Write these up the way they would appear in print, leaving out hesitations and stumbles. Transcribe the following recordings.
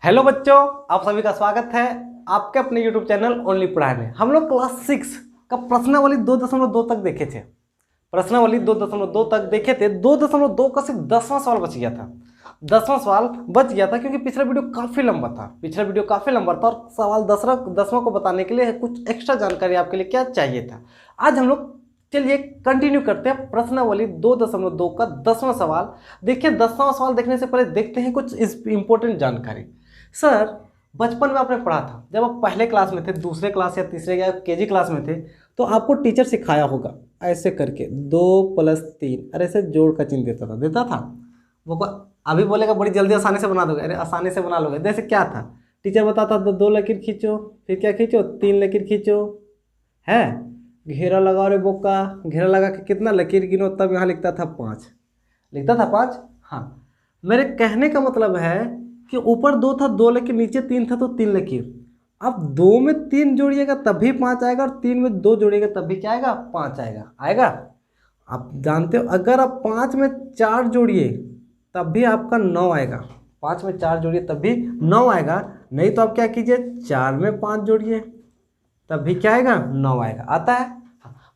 Hello बच्चों, आप सभी का स्वागत है आपके अपने यूट्यूब चैनल ओनली पढ़ाई में। हम लोग क्लास 6 का प्रश्नावली 2.2 तक देखे थे। प्रश्नावली 2.2 तक देखे थे। 2.2 का सिर्फ 10वां सवाल बच गया था। 10वां सवाल बच गया था क्योंकि पिछला वीडियो काफ़ी लंबा था और सवाल 10वां को बताने के लिए कुछ एक्स्ट्रा जानकारी आपके लिए क्या चाहिए था। आज हम लोग चलिए कंटिन्यू करते हैं प्रश्नावली 2.2 का 10वां सवाल। देखिए, 10वां सवाल देखने से पहले देखते हैं कुछ इंपॉर्टेंट जानकारी। सर, बचपन में आपने पढ़ा था, जब आप पहले क्लास में थे, दूसरे क्लास या तीसरे या केजी क्लास में थे, तो आपको टीचर सिखाया होगा ऐसे करके 2+3, अरे ऐसे जोड़ का चिन्ह देता था। वो अभी बोलेगा बड़ी जल्दी आसानी से बना दोगे, अरे आसानी से बना लोगे। जैसे क्या था, टीचर बताता था 2 लकीर खींचो, फिर क्या खींचो, 3 लकीर खींचो, है घेरा लगाओ रे बोका, घेरा लगा के कितना लकीर गिनो, तब यहाँ लिखता था 5। लिखता था 5। हाँ, मेरे कहने का मतलब है कि ऊपर 2 था, 2 लकीर, नीचे 3 था तो 3 लकीर। अब 2 में 3 जोड़िएगा तब भी 5 आएगा, और 3 में 2 जोड़िएगा तब भी क्या आएगा, 5 आएगा। आप जानते हो, अगर आप 5 में 4 जोड़िए तब भी आपका 9 आएगा। 5 में 4 जोड़िए तब भी 9 आएगा। नहीं तो आप क्या कीजिए, 4 में 5 जोड़िए तब भी क्या आएगा, 9 आएगा। आता है,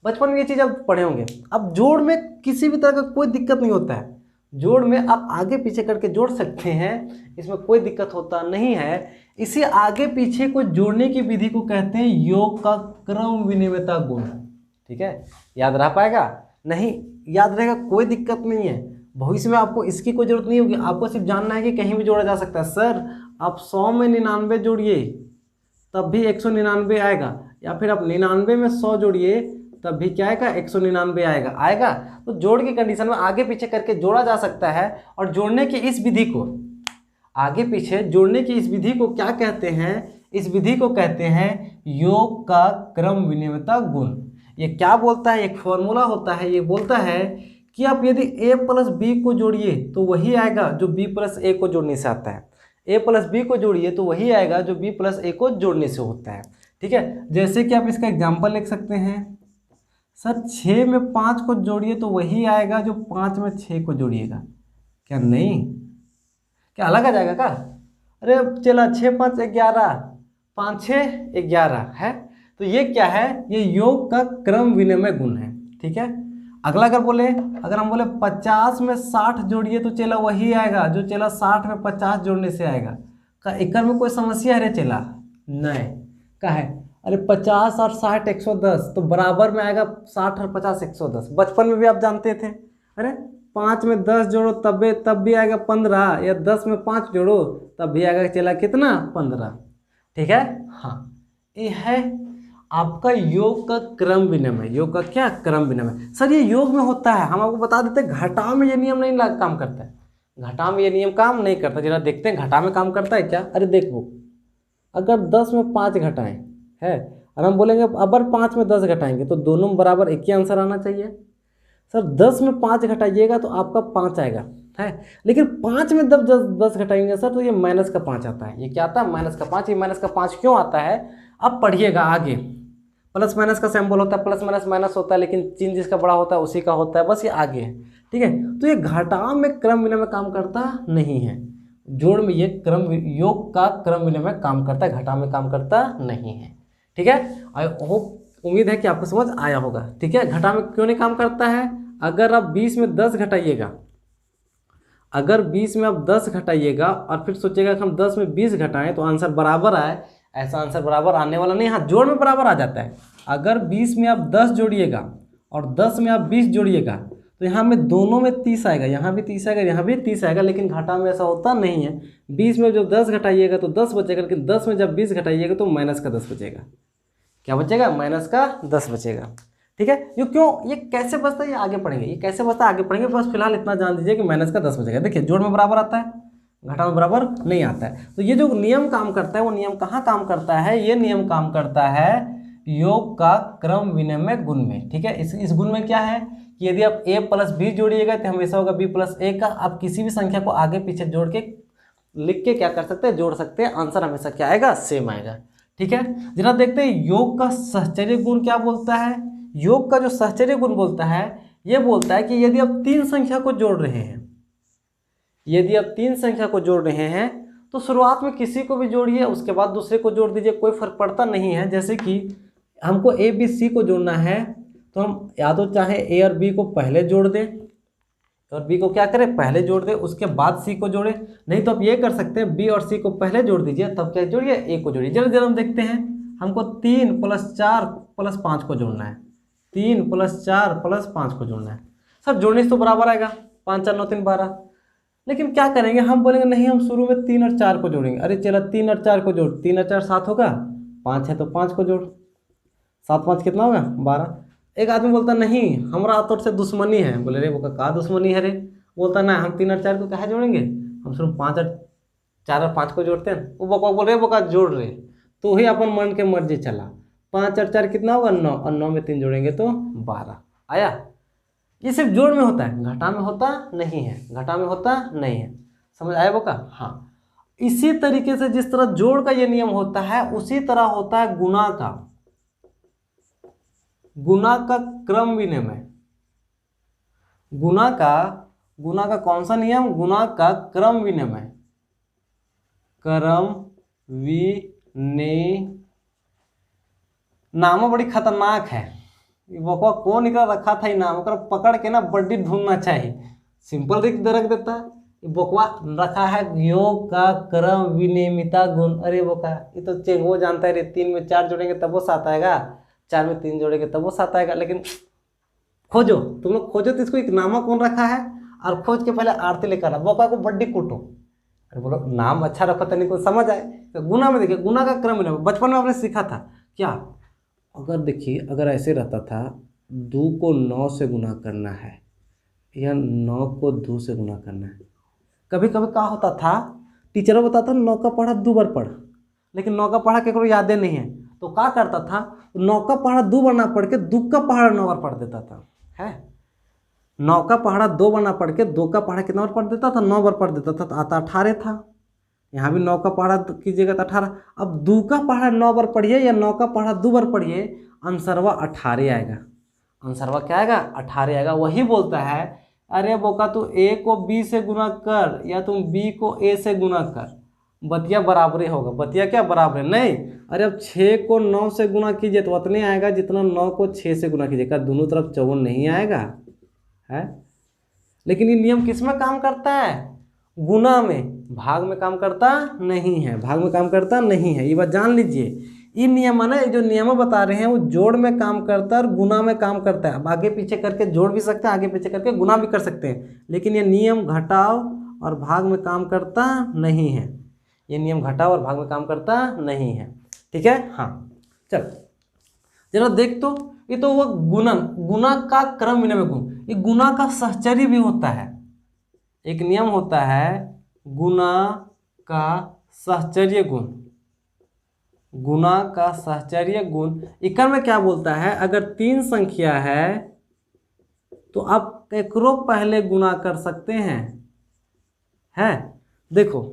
बचपन में ये चीज़ आप पढ़े होंगे। अब जोड़ में किसी भी तरह का कोई दिक्कत नहीं होता है। जोड़ में आप आगे पीछे करके जोड़ सकते हैं, इसमें कोई दिक्कत होता नहीं है। इसी आगे पीछे को जोड़ने की विधि को कहते हैं योग का क्रम विनिमयता गुण। ठीक है, याद रह पाएगा? नहीं याद रहेगा, कोई दिक्कत नहीं है। भविष्य में आपको इसकी कोई जरूरत नहीं होगी, आपको सिर्फ जानना है कि कहीं भी जोड़ा जा सकता है। सर, आप 100 में 99 जोड़िए तब भी 199 आएगा, या फिर आप 99 में 100 जोड़िए तब भी क्या आएगा, 199 आएगा। तो जोड़ की कंडीशन में आगे पीछे करके जोड़ा जा सकता है। और जोड़ने की इस विधि को, आगे पीछे जोड़ने की इस विधि को क्या कहते हैं? इस विधि को कहते हैं योग का क्रम विनिमयता गुण। ये क्या बोलता है? एक फॉर्मूला होता है, ये बोलता है कि आप यदि a प्लस बी को जोड़िए तो वही आएगा जो b प्लस ए को जोड़ने से आता है। a प्लस बी को जोड़िए तो वही आएगा जो b प्लस ए को जोड़ने से होता है। ठीक है, जैसे कि आप इसका एग्जाम्पल लिख सकते हैं। सर, 6 में 5 को जोड़िए तो वही आएगा जो 5 में 6 को जोड़िएगा। क्या नहीं, क्या अलग आ जाएगा क्या? अरे चला, 6 5 11, 5 6 11 है। तो ये क्या है? ये योग का क्रम विनिमय गुण है। ठीक है, अगला अगर हम बोले 50 में 60 जोड़िए तो चला वही आएगा जो चला 60 में 50 जोड़ने से आएगा। का एक में कोई समस्या है रे चला? नहीं। का है, अरे 50 और 60 110 तो बराबर में आएगा, 60 और 50 110। बचपन में भी आप जानते थे, अरे 5 में 10 जोड़ो तब भी आएगा 15, या 10 में 5 जोड़ो तब भी आएगा चला कितना, 15। ठीक है, हाँ, ये है आपका योग का क्रम विनिमय। योग का क्या क्रम विनिमय? सर, ये योग में होता है, हम आपको बता देते हैं। घटाव में ये नियम नहीं काम करता है। घटाव में ये नियम काम नहीं करता। जरा देखते हैं घटाव में काम करता है क्या। अरे देखो, अगर 10 में 5 घटाएं है, और हम बोलेंगे अगर 5 में 10 घटाएंगे तो दोनों में बराबर एक ही आंसर आना चाहिए। सर, 10 में 5 घटाइएगा तो आपका 5 आएगा, है। लेकिन 5 में 10 घटाएंगे सर तो ये माइनस का 5 आता है। ये क्या आता है? माइनस का 5। ये माइनस का 5 क्यों आता है? अब पढ़िएगा आगे। प्लस माइनस का सिंबल होता है, प्लस माइनस माइनस होता है, लेकिन चिन्ह जिसका बड़ा होता है उसी का होता है। बस ये आगे है। ठीक है, तो ये घटाव में क्रम विनिमय काम करता नहीं है। जोड़ में ये योग का क्रम विनिमय काम करता है, घटाव में काम करता नहीं है। ठीक है, आई होप, उम्मीद है कि आपको समझ आया होगा। ठीक है, घटाव में क्यों नहीं काम करता है? अगर आप 20 में 10 घटाइएगा, अगर 20 में आप 10 घटाइएगा और फिर सोचिएगा कि हम 10 में 20 घटाएं तो आंसर बराबर आए, ऐसा आंसर बराबर आने वाला नहीं। हाँ, जोड़ में बराबर आ जाता है। अगर 20 में आप 10 जोड़िएगा और 10 में आप 20 जोड़िएगा तो यहाँ में दोनों में 30 आएगा, यहाँ भी 30 आएगा, यहाँ भी 30 आएगा। लेकिन घटाव में ऐसा होता नहीं है। 20 में जब 10 घटाइएगा तो 10 बचेगा, लेकिन 10 में जब 20 घटाइएगा तो माइनस का 10 बचेगा। क्या बचेगा? माइनस का 10 बचेगा। ठीक है, ये क्यों, ये कैसे बचता है ये आगे पढ़ेंगे। ये कैसे बचता है आगे पढ़ेंगे, बस फिलहाल इतना जान दीजिए कि माइनस का 10 बचेगा। देखिए, जोड़ में बराबर आता है, घटाव में बराबर नहीं आता है। तो ये जो नियम काम करता है वो नियम कहाँ काम करता है? ये नियम काम करता है योग का क्रम विनिमय गुण में। ठीक है, इस गुण में क्या है कि यदि आप a प्लस बी जोड़िएगा तो हमेशा होगा b प्लस ए का। आप किसी भी संख्या को आगे पीछे जोड़ के लिख के क्या कर सकते हैं, जोड़ सकते हैं, आंसर हमेशा क्या आएगा, सेम आएगा। ठीक है, जरा देखते हैं योग का सहचर्य गुण क्या बोलता है। योग का जो सहचर्य गुण बोलता है, ये बोलता है कि यदि आप 3 संख्या को जोड़ रहे हैं, यदि आप 3 संख्या को जोड़ रहे हैं तो शुरुआत में किसी को भी जोड़िए, उसके बाद दूसरे को जोड़ दीजिए, कोई फर्क पड़ता नहीं है। जैसे कि हमको ए बी सी को जोड़ना है तो हम या तो चाहे ए और बी को पहले जोड़ दें और बी को क्या करें, पहले जोड़ दें, उसके बाद सी को जोड़े। नहीं तो आप ये कर सकते हैं, बी और सी को पहले जोड़ दीजिए, तब क्या जोड़िए, ए को जोड़िए। जल्दी जल्दी हम देखते हैं। हमको 3 + 4 + 5 को जोड़ना है, 3 + 4 + 5 को जोड़ना है। सर जोड़ने से तो बराबर आएगा, 5 4 9 3 12। लेकिन क्या करेंगे, हम बोलेंगे नहीं, हम शुरू में 3 और 4 को जोड़ेंगे। अरे चला 3 और 4 को जोड़, 3 और 4 7 होगा, 5 है तो 5 को जोड़, 7 5 कितना होगा, 12। एक आदमी बोलता नहीं हमारा तोर से दुश्मनी है। बोले रे वो का दुश्मनी है रे, बोलता ना हम 3 और 4 को कहा जोड़ेंगे, हम सिर्फ 5 और 4 और 5 को जोड़ते हैं। वो बकवा बोल रहे बका जोड़ रहे, तो ही अपन मन के मर्जी चला। 5 और 4 कितना होगा, 9, और 9 में 3 जोड़ेंगे तो 12 आया। ये सिर्फ जोड़ में होता है, घटा में होता नहीं है, घटा में होता नहीं है। समझ आया बका? हाँ। इसी तरीके से जिस तरह जोड़ का ये नियम होता है, उसी तरह होता है गुणा का। गुणा का क्रम विनिमय, गुणा का कौन सा नियम, गुणा का क्रम विनिमय, क्रम विनिमय। नाम बड़ी खतरनाक है, बकवा कौन निकला रखा था ये नाम, पकड़ के ना बड्डी ढूंढना चाहिए। सिंपल रख देता है, बकवा रखा है योग का क्रम विनियमिता गुण। अरे बका ये तो चेंग वो जानता है रे, 3 में 4 जोड़ेंगे तब वो 7 आएगा, 4 में 3 जोड़ेंगे तब वो 7 आएगा। लेकिन खोजो, तुम लोग खोजो तो इसको एक नामा कौन रखा है, और खोज के पहले आरती लेकर आना, बका को बड्डी कूटो। अरे बोलो नाम अच्छा रखो तो नहीं को समझ आए। तो गुना में देखिए, गुना का क्रम विनिमय बचपन में आपने सीखा था क्या। अगर देखिए, अगर ऐसे रहता था 2 को 9 से गुना करना है या 9 को 2 से गुना करना है। कभी कभी क्या होता था, टीचर बताता 9 का पढ़ा 2 बार पढ़, लेकिन 9 का पढ़ा केकरो यादें नहीं है, तो क्या करता था, 9 का पढ़ा 2 बार ना पढ़ के 2 का पढ़ा 9 बार पढ़ देता था। है 9 का पढ़ा 2 बार ना पढ़ के 2 का पढ़ा कितना बार पढ़ देता था, 9 बार पढ़ देता था, तो आता 18 था। यहाँ भी 9 का पढ़ा कीजिएगा तो 18। अब 2 का पढ़ा 9 बार पढ़िए या 9 का पढ़ा 2 बार पढ़िए, आंसरवा 18 आएगा। आंसरवा क्या आएगा, 18 आएगा। वही बोलता है अरे बोका तू ए को बी से गुना कर या तुम बी को ए से गुना कर, बतिया बराबरी होगा। बतिया क्या बराबर नहीं, अरे अब 6 को 9 से गुना कीजिए तो उतने आएगा जितना 9 को 6 से गुना कीजिएगा, दोनों तरफ 54 नहीं आएगा है। लेकिन ये नियम किस में काम करता है, गुना में, भाग में काम करता नहीं है, भाग में काम करता नहीं है। ये बात जान लीजिए। ये नियम है ना, जो नियम बता रहे हैं वो जोड़ में काम करता है और गुना में काम करता है। अब आगे पीछे करके जोड़ भी सकते हैं, आगे पीछे करके गुना भी कर सकते हैं, लेकिन ये नियम घटाव और भाग में काम करता नहीं है। ये नियम घटाव और भाग में काम करता नहीं है। ठीक है, हाँ चल जरा देख तो, ये तो वो गुणन, गुना का क्रम विनिमय गुण, ये गुना का सहचर्य भी होता है। एक नियम होता है गुना का सहचर्य गुण, गुना का सहचर्य गुण। इकर में क्या बोलता है, अगर 3 संख्या है तो आप एकरो पहले गुना कर सकते हैं। है देखो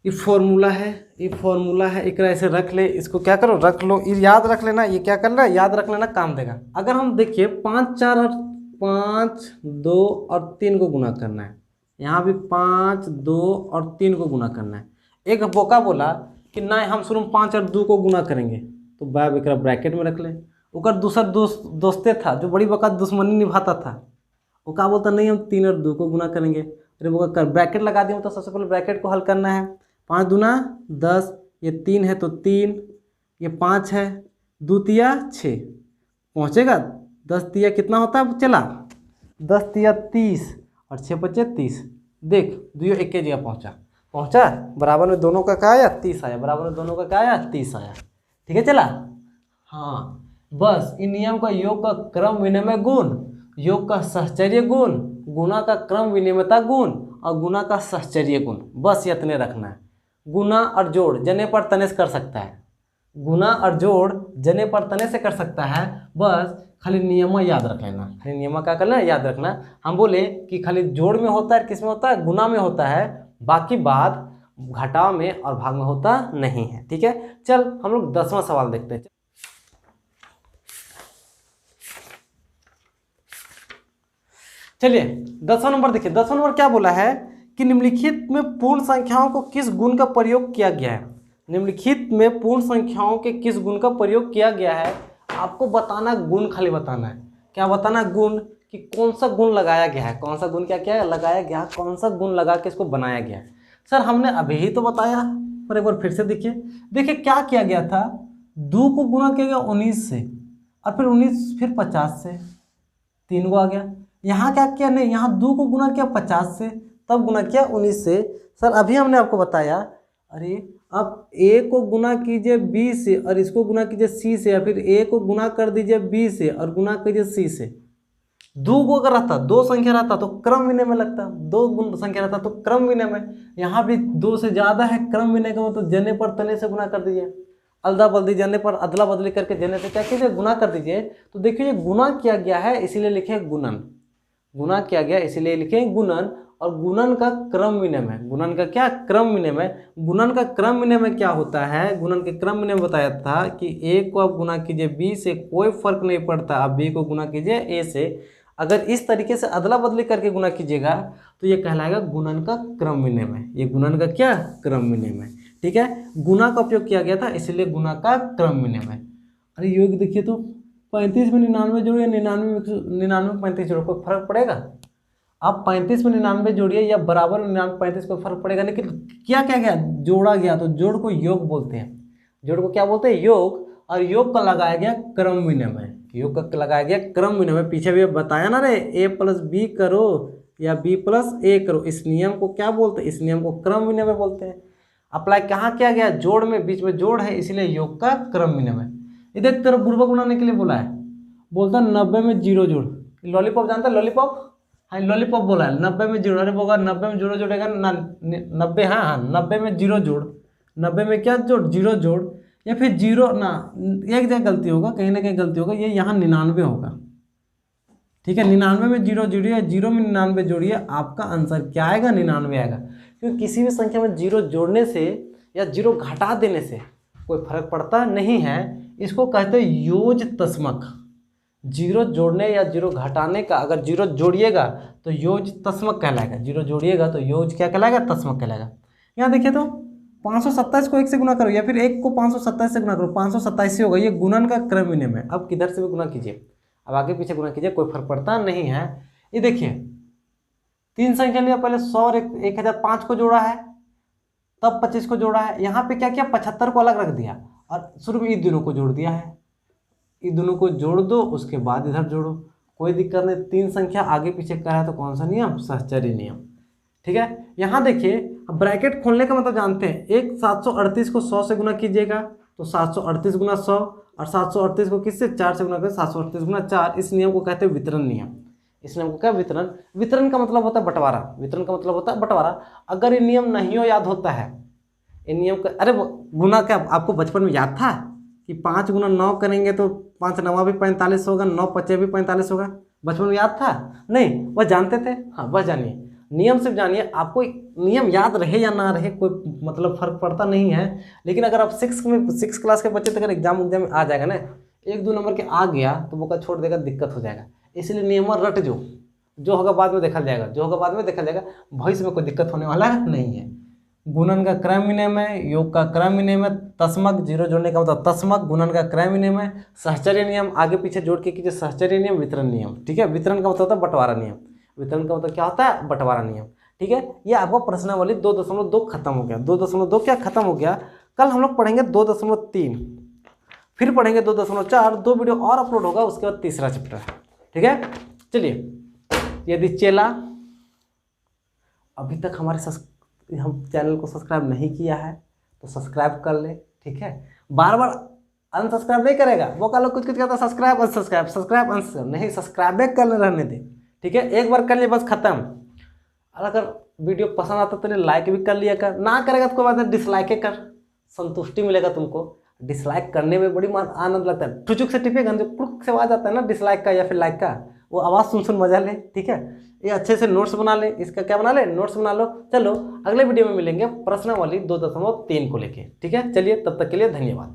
ये फॉर्मूला है, ये फॉर्मूला है, एक ऐसे रख ले, इसको क्या करो रख लो, ये याद रख लेना, ये क्या करना याद रख लेना, काम देगा। अगर हम देखिए 5 4 और 5 2 और 3 को गुना करना है, यहाँ भी 5 2 और 3 को गुना करना है। एक बोका बोला कि नहीं हम शुरू में 5 और 2 को गुना करेंगे, तो बाब एक ब्रैकेट में रख ले। ओकर दूसरा दोस्ते था जो बड़ी बका दुश्मनी निभाता था, वो क्या बोलता नहीं हम 3 और 2 को गुना करेंगे। अरे वो कर ब्रैकेट लगा दिया, तो सबसे पहले ब्रैकेट को हल करना है। 5 दूना 10, ये 3 है तो 3, ये 5 है, 2 तिया 6 पहुँचेगा, 10 तिया कितना होता है चला, 10 तिया 30 और 6 बचे 30। देख 2 एक के जगह पहुँचा, बराबर में दोनों का क्या आया 30 आया, बराबर में दोनों का क्या आया 30 आया। ठीक है चला, हाँ बस इन नियम का योग का क्रम विनिमय गुण, योग का सहचर्य गुण, गुना का क्रम विनिमयता गुण और गुना का सहचर्य गुण, बस इतने रखना है। गुना और जोड़ जने पर तने से कर सकता है, गुना और जोड़ जने पर तने से कर सकता है, बस खाली नियम याद रख लेना। खाली नियम क्या करना याद रखना। हम बोले कि खाली जोड़ में होता है, किस में होता है, गुना में होता है, बाकी बात घटाव में और भाग में होता नहीं है। ठीक है चल हम लोग 10वां सवाल देखते हैं। चलिए 10वां नंबर देखिए, 10वां नंबर क्या बोला है कि निम्नलिखित में पूर्ण संख्याओं को किस गुण का प्रयोग किया गया है। निम्नलिखित में पूर्ण संख्याओं के किस गुण का प्रयोग किया गया है, आपको बताना, गुण खाली बताना है। क्या बताना? गुण, कि कौन सा गुण लगाया गया है, कौन सा गुण क्या क्या लगाया गया, कौन सा गुण लगा के इसको बनाया गया है। सर हमने अभी ही तो बताया, पर एक बार फिर से देखिए। देखिए क्या किया गया था, 2 को गुणा किया गया 19 से, और फिर 19 फिर 50 से, 3 को आ गया। यहाँ क्या किया? नहीं, यहाँ 2 को गुणा किया 50 से, तब गुणा किया 19 से। सर अभी हमने आपको बताया, अरे अब a को गुना कीजिए b से और इसको गुना कीजिए c से, या फिर a को गुना कर दीजिए b से और गुना कीजिए c से। 2 को अगर रहता, 2 संख्या रहता तो क्रम विनय में लगता, 2 गुण संख्या रहता तो क्रम विनय में। यहाँ भी 2 से ज़्यादा है, क्रम विनय का मतलब जने पर तने से गुना कर दीजिए, अदला बदली जने पर अदला बदली करके जने से क्या कीजिए, गुना कर दीजिए। तो देखिए गुना किया गया है इसीलिए लिखे गुणन, गुना किया गया इसीलिए लिखे गुणन। और गुणन का क्रम विनिमय, गुणन का क्या? क्रम विनिमय। गुणन का क्रम विनिमय क्या होता है? गुणन के क्रम विनिमय बताया था कि a को आप गुना कीजिए b से, कोई फर्क नहीं पड़ता, आप b को गुना कीजिए a से। अगर इस तरीके से अदला बदली करके गुना कीजिएगा तो ये कहलाएगा गुणन का क्रम विनिमय। ये गुणन का क्या? क्रम विनिमय। ठीक है, गुना का उपयोग किया गया था इसलिए गुना का क्रम विनिमय। अरे योग देखिए तो 35 में 99 जोड़िए, 99 में 35 जोड़ो, कोई फर्क पड़ेगा? आप 35 में 99 जोड़िए या बराबर में 99 35, कोई फर्क पड़ेगा। लेकिन क्या क्या गया? जोड़ा गया, तो जोड़ को योग बोलते हैं। जोड़ को क्या बोलते हैं? योग। और योग का लगाया गया क्रम विनिमय, योग का लगाया गया क्रम विनिमय। पीछे भी बताया ना रे, a + b करो या b + a करो, इस नियम को क्या बोलते हैं? इस नियम को क्रम विनिमय बोलते हैं। अप्लाई कहाँ किया गया? जोड़ में, बीच में जोड़ है इसीलिए योग का क्रम विनिमय। इधर तरफ बुर्बक बनाने के लिए बोला है, बोलता 90 में 0 जोड़। लॉलीपॉप जानता है? लॉलीपॉप, हाँ लॉलीपॉप बोला है, 90 में 0। अरे बोगा 90 में 0 जोड़ेगा ना, 90, हाँ 90 में 0 जोड़, 90 में क्या जोड़? 0 जोड़, या फिर 0 ना, एक जगह गलती होगा, कहीं ना कहीं गलती होगा, ये यहाँ 99 होगा। ठीक है, 99 में 0 जोड़िए, 0 में 99 जोड़िए, आपका आंसर क्या आएगा? 99 आएगा। क्योंकि किसी भी संख्या में 0 जोड़ने से या 0 घटा देने से कोई फर्क पड़ता नहीं है। इसको कहते हैं योज तस्मक। 0 जोड़ने या 0 घटाने का, अगर 0 जोड़िएगा तो योज तस्मक कहलाएगा, 0 जोड़िएगा तो योज क्या कहलाएगा? तस्मक कहलाएगा। यहाँ देखिए तो 527 को 1 से गुना करो या फिर 1 को 527 से गुना करो, 527 होगा। ये गुणन का क्रम विनिमय। अब किधर से भी गुना कीजिए, अब आगे पीछे गुना कीजिए, कोई फर्क पड़ता नहीं है। ये देखिए 3 संख्या लिया, पहले 100 और 1005 को जोड़ा है, तब 25 को जोड़ा है। यहाँ पे क्या किया? 75 को अलग रख दिया और शुरू में इन दोनों को जोड़ दिया है। इन दोनों को जोड़ दो, उसके बाद इधर जोड़ो, कोई दिक्कत नहीं। 3 संख्या आगे पीछे करा है तो कौन सा नियम? सहचर्य नियम। ठीक है, यहाँ देखिए ब्रैकेट खोलने का मतलब जानते हैं। एक 738 को 100 से गुना कीजिएगा तो 738 गुना 100, और 738 को किससे? 4 से गुना करें, 738 गुना 4। इस नियम को कहते हैं वितरण नियम। इस नियम को क्या? वितरण। वितरण का मतलब होता है बंटवारा, वितरण का मतलब होता है बंटवारा। अगर ये नियम नहीं हो याद होता है, इन नियम का, अरे गुना क्या आपको बचपन में याद था कि 5 गुना 9 करेंगे तो 5 9 भी 45 होगा, 9 5 भी 45 होगा? बचपन में याद था? नहीं, वह जानते थे? हाँ, बस जानिए, नियम सिर्फ जानिए। आपको नियम याद रहे या ना रहे कोई मतलब फर्क पड़ता नहीं है। लेकिन अगर आप 6 क्लास के बच्चे तक अगर एग्जाम में आ जाएगा ना, 1-2 नंबर के आ गया तो वो का छोड़ देगा, दिक्कत हो जाएगा। इसलिए नियम रट, जो होगा बाद में देखा जाएगा, जो होगा बाद में देखा जाएगा, भविष्य में कोई दिक्कत होने वाला नहीं है। गुणन का क्रम विनिमय, योग का क्रम विनिमय, तस्मक 0 जोड़ने का मतलब तस्मक, गुणन का क्रम विनिमय, सहचर्य नियम आगे पीछे जोड़ के कीजिए सहचर्य नियम, वितरण नियम। ठीक है, वितरण का मतलब होता है बंटवारा नियम, वितरण का मतलब क्या होता है? बंटवारा नियम। ठीक है, ये आपको प्रश्नावली 2.2 खत्म हो गया। 2.2 क्या खत्म हो गया? कल हम लोग पढ़ेंगे 2.3, फिर पढ़ेंगे 2.4, 2 वीडियो और अपलोड होगा, उसके बाद तीसरा चैप्टर। ठीक है, चलिए, यदि चेला अभी तक हम चैनल को सब्सक्राइब नहीं किया है तो सब्सक्राइब कर ले। ठीक है, बार बार अनसब्सक्राइब नहीं करेगा, वो का लोग कुछ कहता है सब्सक्राइब अनसब्सक्राइब, सब्सक्राइब अनसब्सक्राइब, नहीं, सब्सक्राइब कर रहने दे। ठीक है, एक बार कर लिए बस खत्म। और अगर वीडियो पसंद आता तो लाइक भी कर लिया कर, ना करेगा तो कोई बात नहीं, डिसलाइक कर, संतुष्टि मिलेगा तुमको। डिसलाइक करने में बड़ी आनंद लगता है, ठुचुक से टिपेगा, जो कुक से आवाज आता है ना डिसलाइक का या फिर लाइक का, वो आवाज़ सुन मजा ले। ठीक है, ये अच्छे से नोट्स बना ले, इसका क्या बना ले? नोट्स बना लो। चलो अगले वीडियो में मिलेंगे प्रश्नावली 2.3 को लेके। ठीक है, चलिए तब तक के लिए धन्यवाद।